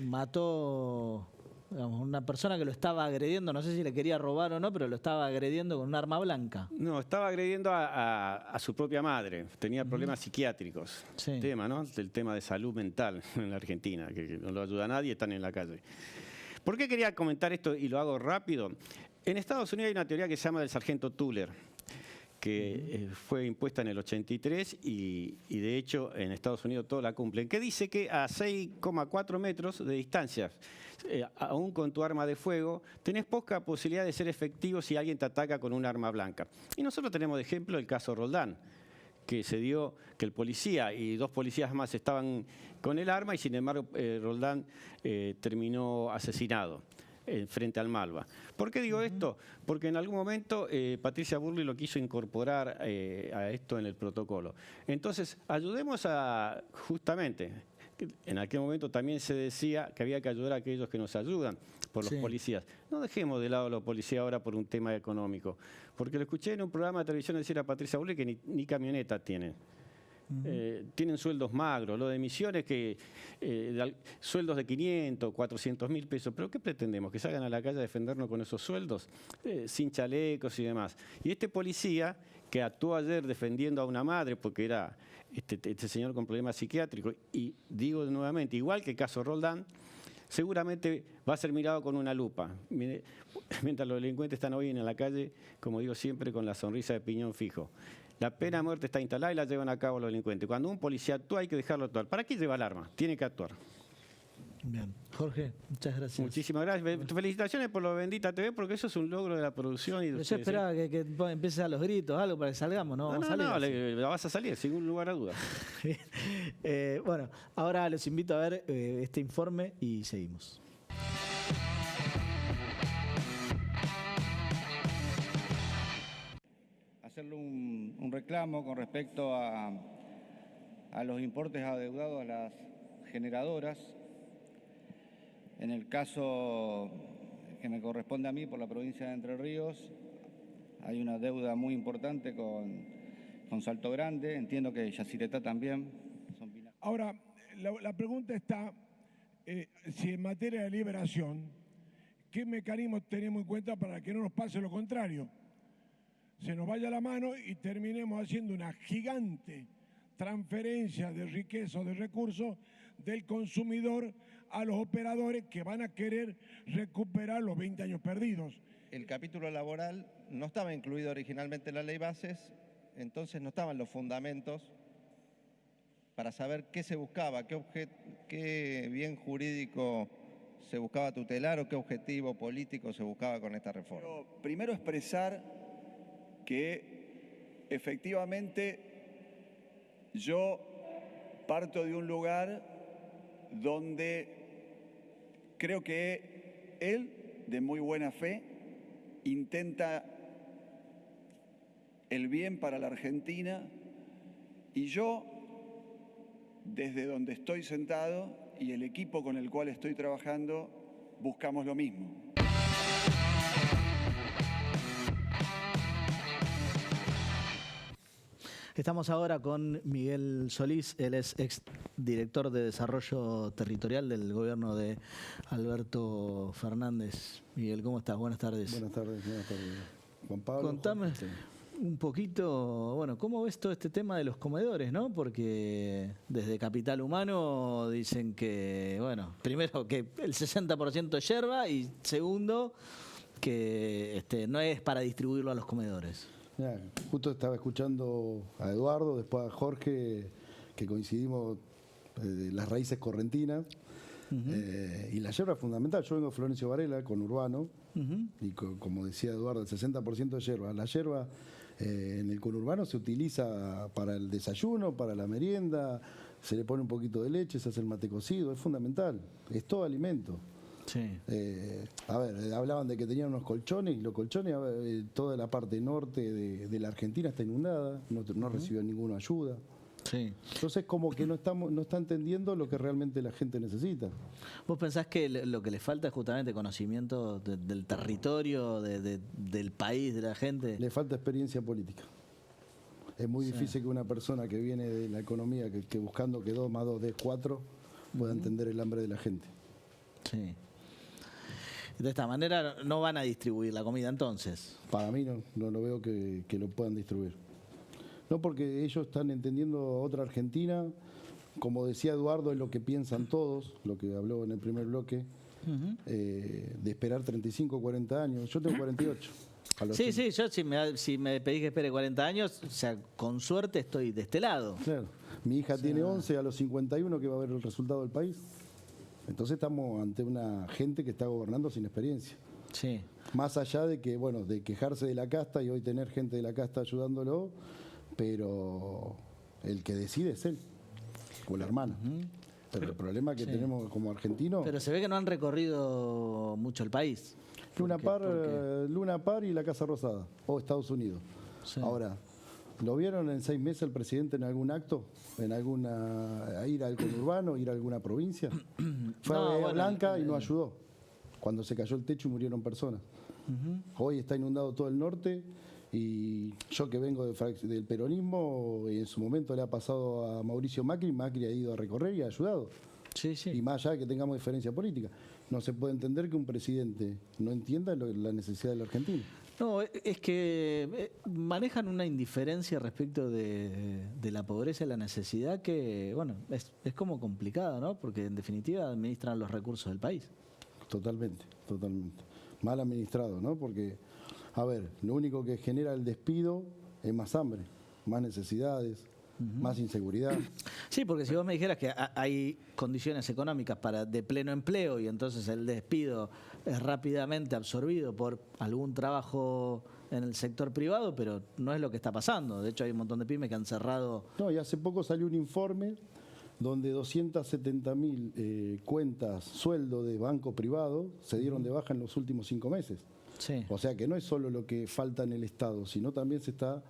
mató una persona que lo estaba agrediendo, no sé si le quería robar o no, pero lo estaba agrediendo con un arma blanca. No, estaba agrediendo a su propia madre, tenía problemas psiquiátricos. Sí. El tema, ¿no? El tema de salud mental en la Argentina, que no lo ayuda a nadie, están en la calle. ¿Por qué quería comentar esto y lo hago rápido? En Estados Unidos hay una teoría que se llama del sargento Tuller, que fue impuesta en el 83 y de hecho en Estados Unidos todos la cumplen, que dice que a 6,4 metros de distancia, aún con tu arma de fuego, tenés poca posibilidad de ser efectivo si alguien te ataca con un arma blanca. Y nosotros tenemos de ejemplo el caso Roldán, que se dio que el policía y 2 policías más estaban con el arma y sin embargo Roldán terminó asesinado frente al Malva. ¿Por qué digo esto? Porque en algún momento Patricia Bullrich lo quiso incorporar a esto en el protocolo. Entonces, ayudemos a, justamente, en aquel momento también se decía que había que ayudar a aquellos que nos ayudan, por los policías. No dejemos de lado a los policías ahora por un tema económico, porque lo escuché en un programa de televisión decir a Patricia Bullrich que ni camioneta tienen. Tienen sueldos magros, lo de Misiones que sueldos de 500, 400 mil pesos, pero ¿qué pretendemos? ¿Que salgan a la calle a defendernos con esos sueldos? Sin chalecos y demás. Y este policía que actuó ayer defendiendo a una madre porque era este señor con problemas psiquiátricos, y digo nuevamente, igual que el caso Roldán, seguramente va a ser mirado con una lupa. Mientras los delincuentes están hoy en la calle, como digo siempre, con la sonrisa de piñón fijo. La pena de muerte está instalada y la llevan a cabo los delincuentes. Cuando un policía actúa hay que dejarlo actuar. ¿Para qué lleva el arma? Tiene que actuar. Bien. Jorge, muchas gracias. Muchísimas gracias. Felicitaciones por lo de Bendita TV, porque eso es un logro de la producción. Y de yo esperaba que empieces a los gritos, algo para que salgamos, ¿no? No, la vas a salir, sin lugar a dudas. Bueno, ahora los invito a ver este informe y seguimos. Hacerle un reclamo con respecto a los importes adeudados a las generadoras. En el caso que me corresponde a mí por la provincia de Entre Ríos. Hay una deuda muy importante con Salto Grande, entiendo que Yacyretá también. Ahora, la pregunta está, si en materia de liberación, ¿qué mecanismos tenemos en cuenta para que no nos pase lo contrario? Se nos vaya la mano y terminemos haciendo una gigante transferencia de riqueza o de recursos del consumidor a los operadores que van a querer recuperar los 20 años perdidos. El capítulo laboral no estaba incluido originalmente en la ley bases, entonces no estaban los fundamentos para saber qué se buscaba, qué bien jurídico se buscaba tutelar o qué objetivo político se buscaba con esta reforma. Pero primero expresar que efectivamente yo parto de un lugar donde creo que él, de muy buena fe, intenta el bien para la Argentina y yo, desde donde estoy sentado y el equipo con el cual estoy trabajando, buscamos lo mismo. Estamos ahora con Miguel Solís, él es ex director de Desarrollo Territorial del gobierno de Alberto Fernández. Miguel, ¿cómo estás? Buenas tardes. Buenas tardes. Juan Pablo. Contame un poquito, bueno, ¿cómo ves todo este tema de los comedores, no? Porque desde Capital Humano dicen que, bueno, primero que el 60% es yerba y segundo que no es para distribuirlo a los comedores. Mirá, justo estaba escuchando a Eduardo, después a Jorge, que coincidimos de las raíces correntinas. Y la yerba es fundamental. Yo vengo de Florencio Varela, con Urbano, y como decía Eduardo, el 60% de yerba. La yerba en el conurbano se utiliza para el desayuno, para la merienda, se le pone un poquito de leche, se hace el mate cocido, es fundamental, es todo alimento. Sí. A ver, hablaban de que tenían unos colchones, y los colchones, toda la parte norte de la Argentina está inundada, no recibió ninguna ayuda. Sí. Entonces como que no está entendiendo lo que realmente la gente necesita. ¿Vos pensás que lo que le falta es justamente conocimiento del territorio, del país, de la gente? Le falta experiencia política. Es muy difícil que una persona que viene de la economía, que buscando que 2 más 2 dé 4, pueda entender el hambre de la gente. Sí. De esta manera no van a distribuir la comida entonces. Para mí no lo veo que lo puedan distribuir. No, porque ellos están entendiendo otra Argentina, como decía Eduardo, es lo que piensan todos, lo que habló en el primer bloque, de esperar 35 o 40 años. Yo tengo 48. Sí, yo si me pedís que espere 40 años, o sea, con suerte estoy de este lado. Claro. Mi hija tiene 11, a los 51 que va a ver el resultado del país. Entonces estamos ante una gente que está gobernando sin experiencia. Sí. Más allá de que, bueno, de quejarse de la casta y hoy tener gente de la casta ayudándolo, pero el que decide es él, o la hermana. Pero el problema que tenemos como argentinos... Pero se ve que no han recorrido mucho el país. Luna Par y la Casa Rosada, o Estados Unidos. Sí. Ahora, ¿lo vieron en 6 meses el presidente en algún acto? ¿En ir al conurbano, ir a alguna provincia? Fue a Bahía Blanca y no ayudó. Cuando se cayó el techo y murieron personas. Hoy está inundado todo el norte. Y yo que vengo del peronismo, en su momento le ha pasado a Mauricio Macri ha ido a recorrer y ha ayudado. Sí, sí. Y más allá de que tengamos diferencia política, no se puede entender que un presidente no entienda la necesidad de la Argentina. No, es que manejan una indiferencia respecto de la pobreza y la necesidad que, bueno, es como complicada, ¿no? Porque en definitiva administran los recursos del país. Totalmente. Mal administrado, ¿no? Porque... A ver, lo único que genera el despido es más hambre, más necesidades, más inseguridad. Sí, porque si vos me dijeras que hay condiciones económicas de pleno empleo y entonces el despido es rápidamente absorbido por algún trabajo en el sector privado, pero no es lo que está pasando. De hecho, hay un montón de pymes que han cerrado... No, y hace poco salió un informe donde 270.000 cuentas, sueldo de banco privado, se dieron de baja en los últimos 5 meses. Sí. O sea que no es solo lo que falta en el Estado, sino también se está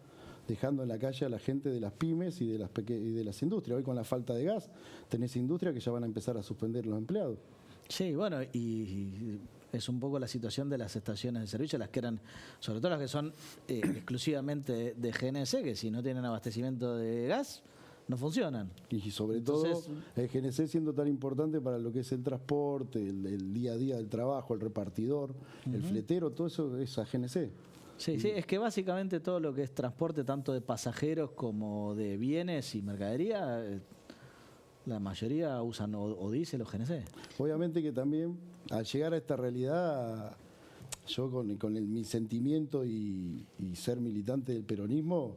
dejando en la calle a la gente de las pymes y de las industrias. Hoy con la falta de gas tenés industrias que ya van a empezar a suspender los empleados. Sí, bueno, y es un poco la situación de las estaciones de servicio, las que eran, sobre todo las que son exclusivamente de GNC, que si no tienen abastecimiento de gas, no funcionan. Y sobre Entonces, todo el GNC siendo tan importante para lo que es el transporte, el día a día del trabajo, el repartidor, el fletero, todo eso es a GNC. Sí, sí, es que básicamente todo lo que es transporte, tanto de pasajeros como de bienes y mercadería, la mayoría usan o diésel o GNC. Obviamente que también al llegar a esta realidad, yo con mi sentimiento y ser militante del peronismo,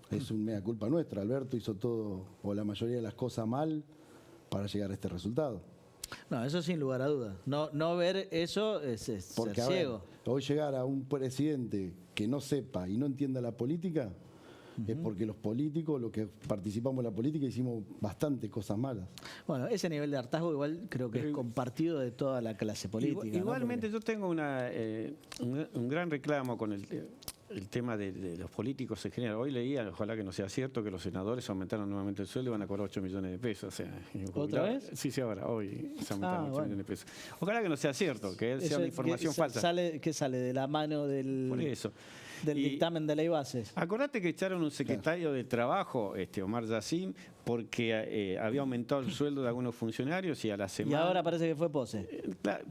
es un mea culpa nuestra. Alberto hizo todo o la mayoría de las cosas mal para llegar a este resultado. No, eso sin lugar a dudas. No ver eso es Porque ser ciego. Hoy llegar a un presidente que no sepa y no entienda la política, es porque los políticos, los que participamos en la política, hicimos bastantes cosas malas. Bueno, ese nivel de hartazgo igual creo que es compartido de toda la clase política. Igualmente ¿no? yo tengo un gran reclamo con el tema de los políticos en general. Hoy leía, ojalá que no sea cierto, que los senadores aumentaron nuevamente el sueldo y van a cobrar 8 millones de pesos. O sea, ¿otra vez? Sí, ahora, hoy se aumentaron 8 millones de pesos. Ojalá que no sea cierto, que sea una información falsa. ¿Qué sale de la mano Por eso. del dictamen de ley bases? Acordate que echaron un secretario de Trabajo, Omar Yacine, porque había aumentado el sueldo de algunos funcionarios y a la semana... Y ahora parece que fue pose. Claro,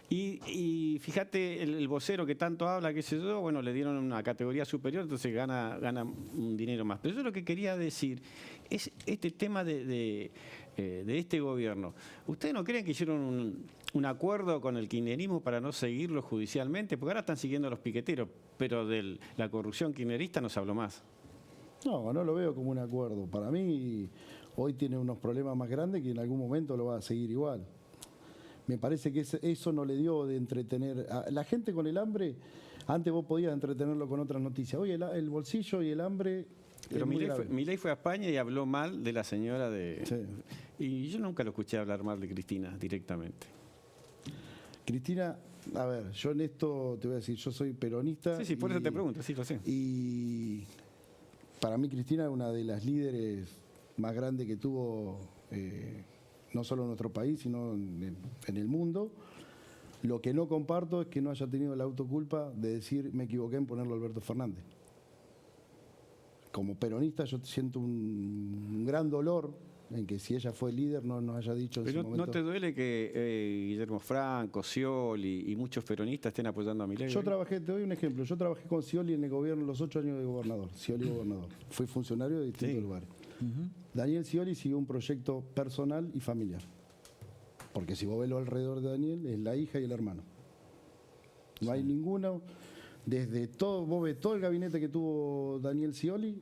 y fíjate, el vocero que tanto habla, qué sé yo, bueno, le dieron una categoría superior, entonces gana un dinero más. Pero yo lo que quería decir es este tema de este gobierno. ¿Ustedes no creen que hicieron un acuerdo con el kirchnerismo para no seguirlo judicialmente? Porque ahora están siguiendo a los piqueteros, pero de la corrupción kirchnerista no se habló más. No lo veo como un acuerdo. Para mí, hoy tiene unos problemas más grandes que en algún momento lo va a seguir igual. Me parece que eso no le dio de entretener. A la gente con el hambre, antes vos podías entretenerlo con otras noticias. Hoy el bolsillo y el hambre... Pero Milei fue a España y habló mal de la señora de... Sí. Y yo nunca lo escuché hablar mal de Cristina directamente. Cristina, a ver, yo en esto te voy a decir, yo soy peronista. Sí, por eso te pregunto, sí, lo sé. Y para mí Cristina es una de las líderes más grandes que tuvo, no solo en nuestro país, sino en el mundo. Lo que no comparto es que no haya tenido la autoculpa de decir me equivoqué en ponerlo a Alberto Fernández. Como peronista yo siento un gran dolor en que si ella fue líder no nos haya dicho en ese momento. ¿No te duele que Guillermo Franco, Scioli y muchos peronistas estén apoyando a Milei? Te doy un ejemplo, yo trabajé con Scioli en el gobierno los 8 años de gobernador, Scioli gobernador. Fui funcionario de distintos lugares. Daniel Scioli siguió un proyecto personal y familiar. Porque si vos ves lo alrededor de Daniel, es la hija y el hermano. No hay ninguno, desde todo, vos ves todo el gabinete que tuvo Daniel Scioli,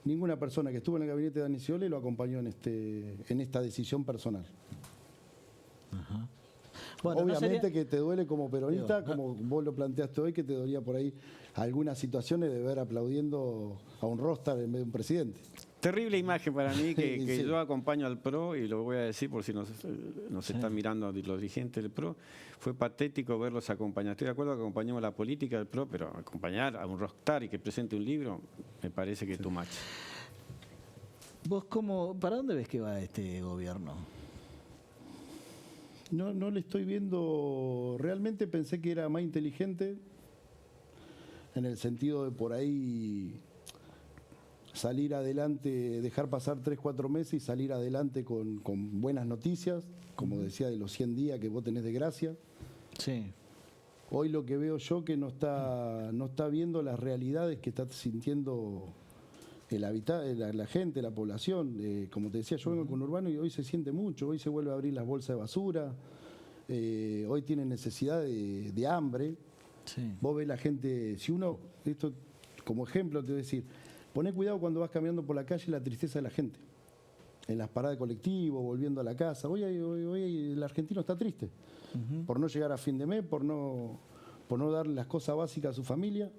ninguna persona que estuvo en el gabinete de Daniel Scioli lo acompañó en esta decisión personal. Ajá. Bueno, obviamente que te duele como peronista, como vos lo planteaste hoy, que te dolía por ahí algunas situaciones de ver aplaudiendo a un rockstar en vez de un presidente. Terrible imagen para mí que yo acompaño al PRO, y lo voy a decir por si nos están mirando los dirigentes del PRO. Fue patético verlos acompañar. Estoy de acuerdo que acompañemos la política del PRO, pero acompañar a un rockstar y que presente un libro me parece que es too much. ¿Vos para dónde ves que va este gobierno? No le estoy viendo. Realmente pensé que era más inteligente en el sentido de por ahí salir adelante, dejar pasar 3-4 meses y salir adelante con buenas noticias, como decía, de los 100 días que vos tenés de gracia. Sí. Hoy lo que veo yo que no está viendo las realidades que está sintiendo la gente, la población. Como te decía, yo vengo con Urbano y hoy se siente mucho, hoy se vuelve a abrir las bolsas de basura, hoy tienen necesidad de hambre. Sí. Vos ves la gente, si uno, esto como ejemplo te voy a decir, poné cuidado cuando vas caminando por la calle la tristeza de la gente. En las paradas de colectivo, volviendo a la casa. Hoy el argentino está triste por no llegar a fin de mes, por no darle las cosas básicas a su familia.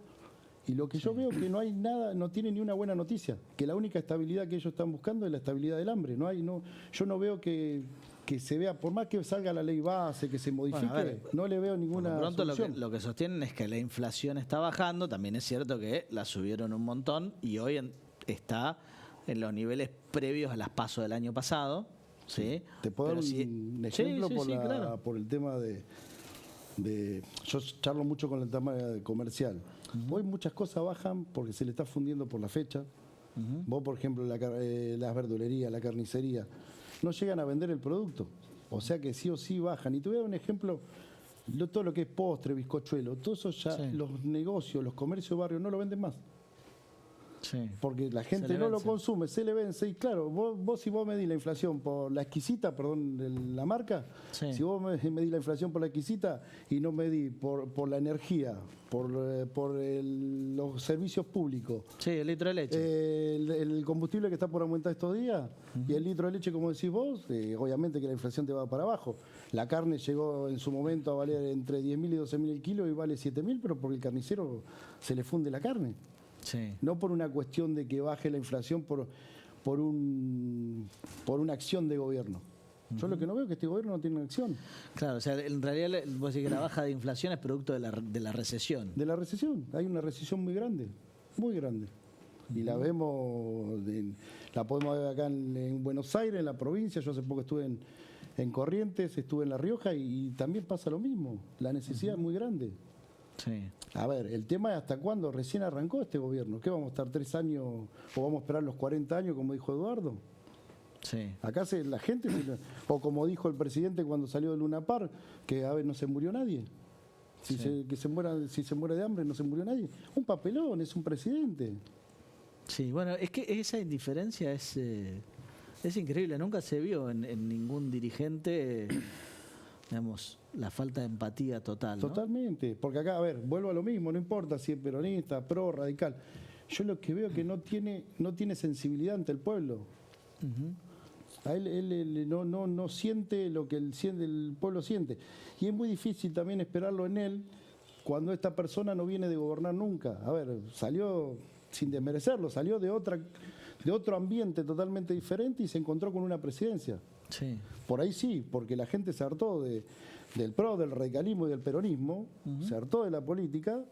Y lo que yo veo que no hay nada, no tiene ni una buena noticia, que la única estabilidad que ellos están buscando es la estabilidad del hambre. Yo no veo que se vea, por más que salga la ley base, que se modifique, no le veo ninguna pronto solución. lo que sostienen es que la inflación está bajando, también es cierto que la subieron un montón y hoy está en los niveles previos a las PASO del año pasado. ¿sí? Te puedo dar un ejemplo por el tema Yo charlo mucho con el tema comercial. Hoy muchas cosas bajan porque se le está fundiendo por la fecha. Vos, por ejemplo, las verdulerías, la carnicería, no llegan a vender el producto. O sea que sí o sí bajan. Y te voy a dar un ejemplo, todo lo que es postre, bizcochuelo, todo eso ya los negocios, los comercios de barrio no lo venden más. Sí. Porque la gente no lo consume, se le vence. Y claro, vos si vos medís la inflación por la exquisita, perdón, la marca, si vos medís la inflación por la exquisita y no medís por la energía, por los servicios públicos. Sí, el litro de leche. El combustible que está por aumentar estos días y el litro de leche, como decís vos, obviamente que la inflación te va para abajo. La carne llegó en su momento a valer entre 10.000 y 12.000 el kilo y vale 7.000, pero porque el carnicero se le funde la carne. Sí. No por una cuestión de que baje la inflación por una acción de gobierno. Yo lo que no veo es que este gobierno no tiene una acción. Claro, o sea, en realidad vos decís que la baja de inflación es producto de la recesión. De la recesión. Hay una recesión muy grande, muy grande. Y la vemos, la podemos ver acá en Buenos Aires, en la provincia. Yo hace poco estuve en Corrientes, estuve en La Rioja y también pasa lo mismo. La necesidad es muy grande. Sí. A ver, el tema es hasta cuándo recién arrancó este gobierno. ¿Qué vamos a estar 3 años o vamos a esperar los 40 años, como dijo Eduardo? Sí. Acá la gente, o como dijo el presidente cuando salió de Luna Park, que a ver, no se murió nadie. Si se muere de hambre, no se murió nadie. Un papelón, es un presidente. Sí, bueno, es que esa indiferencia es increíble. Nunca se vio en ningún dirigente, digamos, la falta de empatía total, ¿no? Totalmente, porque acá, a ver, vuelvo a lo mismo, no importa si es peronista, pro, radical. Yo lo que veo es que no tiene sensibilidad ante el pueblo. A él no siente lo que el pueblo siente. Y es muy difícil también esperarlo en él cuando esta persona no viene de gobernar nunca. A ver, salió, sin desmerecerlo, salió de otro ambiente totalmente diferente y se encontró con una presidencia. Sí. Por ahí sí, porque la gente se hartó del PRO, del radicalismo y del peronismo, se hartó de la política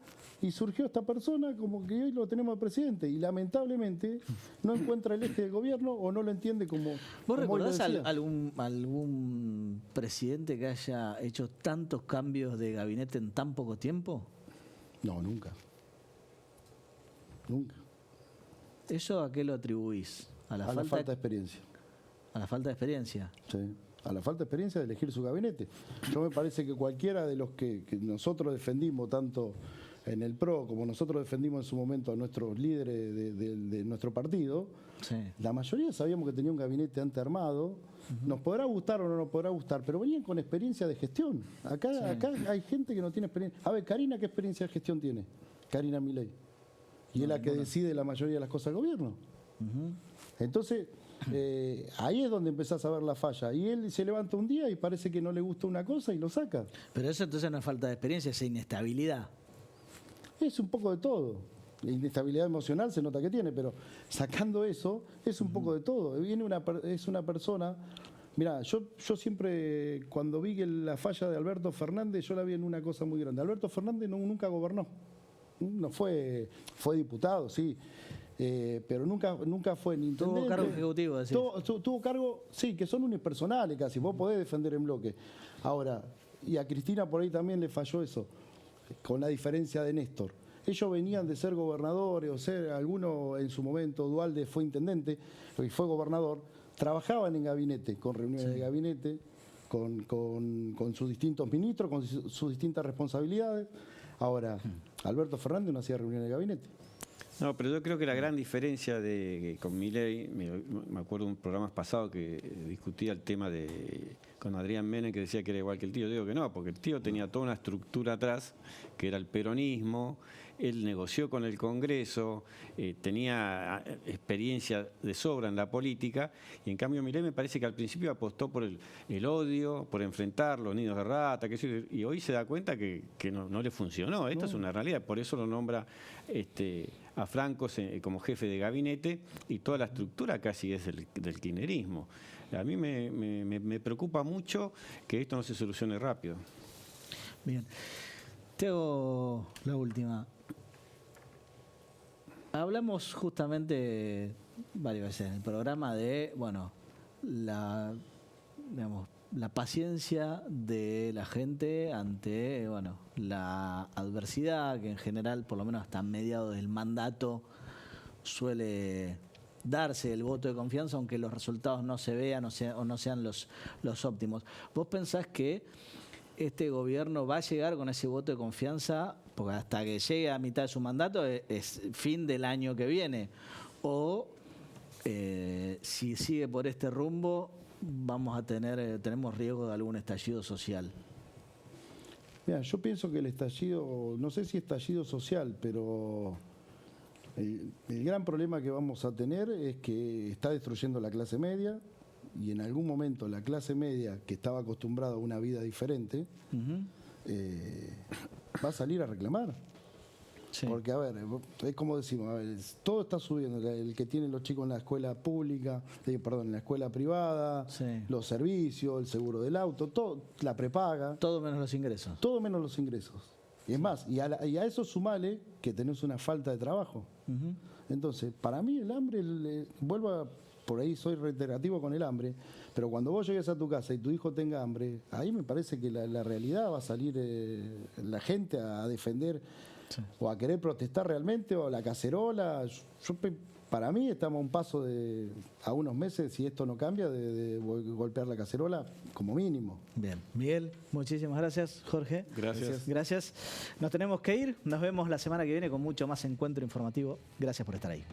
y surgió esta persona como que hoy lo tenemos de presidente y lamentablemente no encuentra el eje del gobierno o no lo entiende como... ¿Vos recordás algún presidente que haya hecho tantos cambios de gabinete en tan poco tiempo? No, nunca. Nunca. ¿Eso a qué lo atribuís? A la falta de experiencia. ¿A la falta de experiencia? Sí, a la falta de experiencia de elegir su gabinete. Yo me parece que cualquiera de los que nosotros defendimos, tanto en el PRO como nosotros defendimos en su momento a nuestros líderes de nuestro partido, la mayoría sabíamos que tenía un gabinete antes armado. Nos podrá gustar o no nos podrá gustar, pero venían con experiencia de gestión. Acá hay gente que no tiene experiencia. A ver, Karina, ¿qué experiencia de gestión tiene? Karina Milei. Y es la que decide la mayoría de las cosas del gobierno. Entonces... ahí es donde empezás a ver la falla. Y él se levanta un día y parece que no le gusta una cosa y lo saca. Pero eso entonces no es falta de experiencia, es inestabilidad. Es un poco de todo. La inestabilidad emocional se nota que tiene, pero sacando eso, es un poco de todo. Es una persona... Mirá, yo siempre, cuando vi que la falla de Alberto Fernández, yo la vi en una cosa muy grande. Alberto Fernández nunca gobernó. No fue diputado, sí. Pero nunca fue ni intendente. Tuvo cargo ejecutivo, decís. Tuvo cargo, sí, que son unipersonales casi, vos podés defender en bloque. Ahora, y a Cristina por ahí también le falló eso, con la diferencia de Néstor. Ellos venían de ser gobernadores, o ser alguno en su momento, Duhalde fue intendente y fue gobernador, trabajaban en gabinete, con reuniones de gabinete, con sus distintos ministros, con sus distintas responsabilidades. Ahora, Alberto Fernández no hacía reuniones de gabinete. No, pero yo creo que la gran diferencia con Milei, me acuerdo de un programa pasado que discutía el tema con Adrián Menem, que decía que era igual que el tío. Yo digo que no, porque el tío tenía toda una estructura atrás, que era el peronismo, él negoció con el Congreso, tenía experiencia de sobra en la política, y en cambio Milei me parece que al principio apostó por el odio, por enfrentar los nidos de rata, y hoy se da cuenta que no le funcionó. Esto es una realidad, por eso lo nombra a Franco como jefe de gabinete, y toda la estructura casi es del kirchnerismo. A mí me preocupa mucho que esto no se solucione rápido. Bien. Te hago la última. Hablamos justamente varias veces en el programa de, la paciencia de la gente ante la adversidad, que en general, por lo menos hasta mediados del mandato, suele darse el voto de confianza, aunque los resultados no se vean o no sean los óptimos. ¿Vos pensás que este gobierno va a llegar con ese voto de confianza, porque hasta que llegue a mitad de su mandato es fin del año que viene? ¿O si sigue por este rumbo, tenemos riesgo de algún estallido social? Mira, yo pienso que el estallido, no sé si estallido social, pero el gran problema que vamos a tener es que está destruyendo la clase media, y en algún momento la clase media, que estaba acostumbrada a una vida diferente, va a salir a reclamar. Sí. Porque, a ver, es como decimos, a ver, todo está subiendo. El que tiene los chicos en la escuela pública, en la escuela privada, sí, los servicios, el seguro del auto, todo, la prepaga. Todo menos los ingresos. Todo menos los ingresos. Y es más, y a eso sumale que tenés una falta de trabajo. Entonces, para mí el hambre, por ahí soy reiterativo con el hambre, pero cuando vos llegues a tu casa y tu hijo tenga hambre, ahí me parece que la realidad va a salir la gente a defender, sí, o a querer protestar realmente, o a la cacerola. Para mí estamos a un paso a unos meses, si esto no cambia, de golpear la cacerola como mínimo. Bien. Miguel, muchísimas gracias. Jorge. Gracias. Nos tenemos que ir. Nos vemos la semana que viene con mucho más encuentro informativo. Gracias por estar ahí.